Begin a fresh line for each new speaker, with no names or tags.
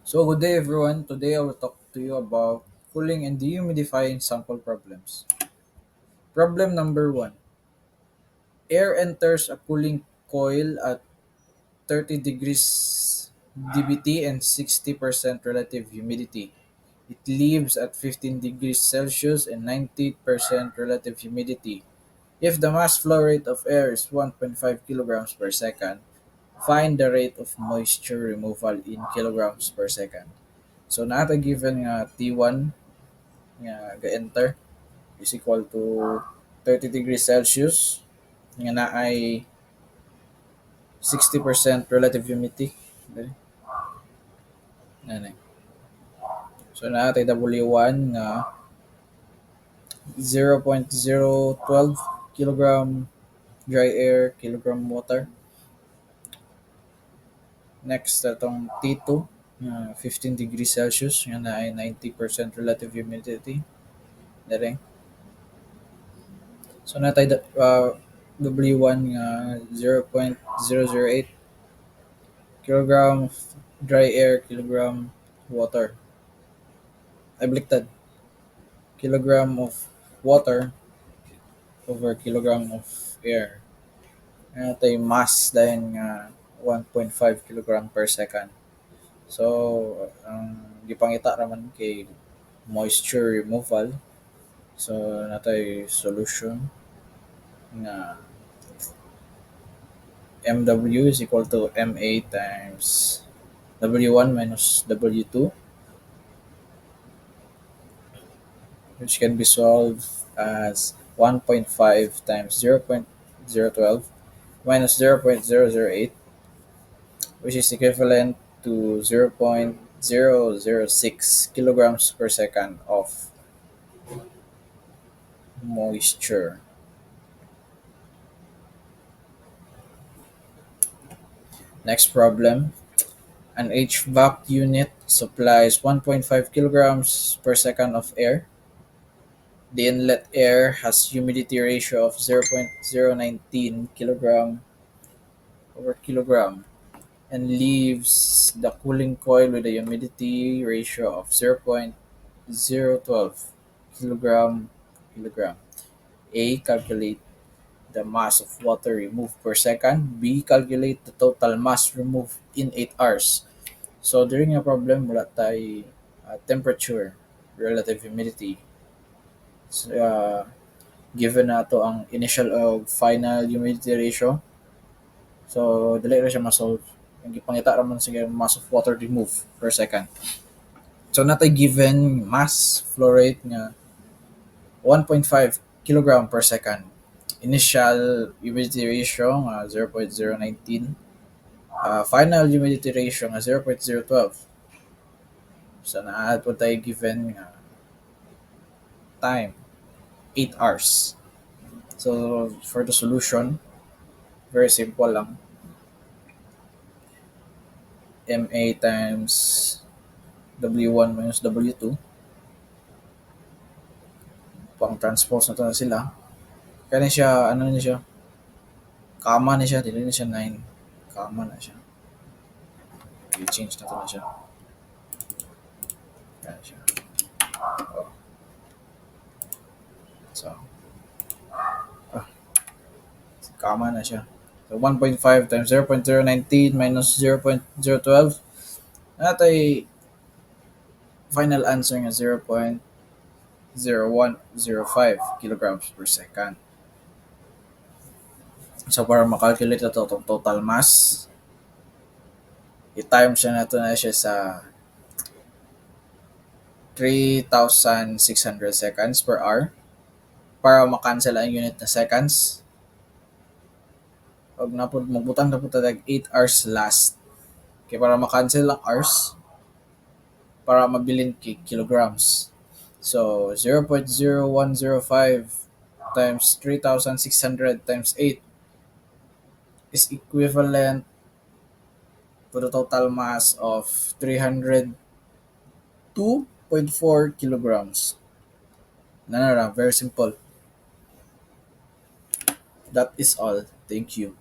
So, good day everyone. Today I will talk to you about cooling and dehumidifying sample problems. Problem number one: air enters a cooling coil at 30 degrees dBT and 60% relative humidity. It leaves at 15 degrees Celsius and 90% relative humidity. If the mass flow rate of air is 1.5 kilograms per second, find the rate of moisture removal in kilograms per second. So, nata given nga T1 nga ga-enter is equal to 30 degrees Celsius nga na ay 60% relative humidity. Dali, nanay. So naatay W1 nga 0.012 kilogram dry air, kilogram water. Next, atong T2 nga 15 degrees Celsius nga na ay 90% relative humidity. Dali. So natay W1 nga 0.008 kilogram of dry air, kilogram water. Ay baliktad. Kilogram of water over kilogram of air. Ano ito yung mass dahil nga 1.5 kilogram per second. So, ang gipangita raman kay moisture removal. So, nato yung solution nga MW is equal to MA times W1 minus W2, which can be solved as 1.5 times 0.012 minus 0.008, which is equivalent to 0.006 kilograms per second of moisture. Next problem. An HVAC unit supplies 1.5 kilograms per second of air. The inlet air has humidity ratio of 0.019 kilogram over kilogram and leaves the cooling coil with a humidity ratio of 0.012 kilogram kilogram. A. Calculate the mass of water removed per second. B. Calculate the total mass removed in 8 hours. So during a problem, wala tayo temperature, relative humidity. So, given na to ang initial o final humidity ratio, so dali ra siya ma-solve. Ang gipangita ra man sige mass of water removed per second. So natay given mass flow rate nga 1.5 kilogram per second. Initial humidity ratio nga 0.019. Final humidity ratio nga 0.012. So naa po tayo given nga time 8 hours. So for the solution, very simple lang. MA times W1 minus W2. Pang transpose na to na sila. Kaya na siya, ano na siya, kama na siya, dili na siya 9. Kama na siya. I-change na to na siya. Kaya na siya. Oh. So, kama na siya. So, 1.5 times 0.019 minus 0.012. Natay final answer nga 0.0105 kilograms per second. So, para makalculate ito itong total mass, i-time siya na ito na siya sa 3,600 seconds per hour para makancel ang unit na seconds. Pag magbutang na po tayo 8 hours last. Kaya para makancel ang hours, para mabilin kilograms. So, 0.0105 times 3,600 times 8 is equivalent to the total mass of 302.4 kilograms. No, very simple. That is all. Thank you.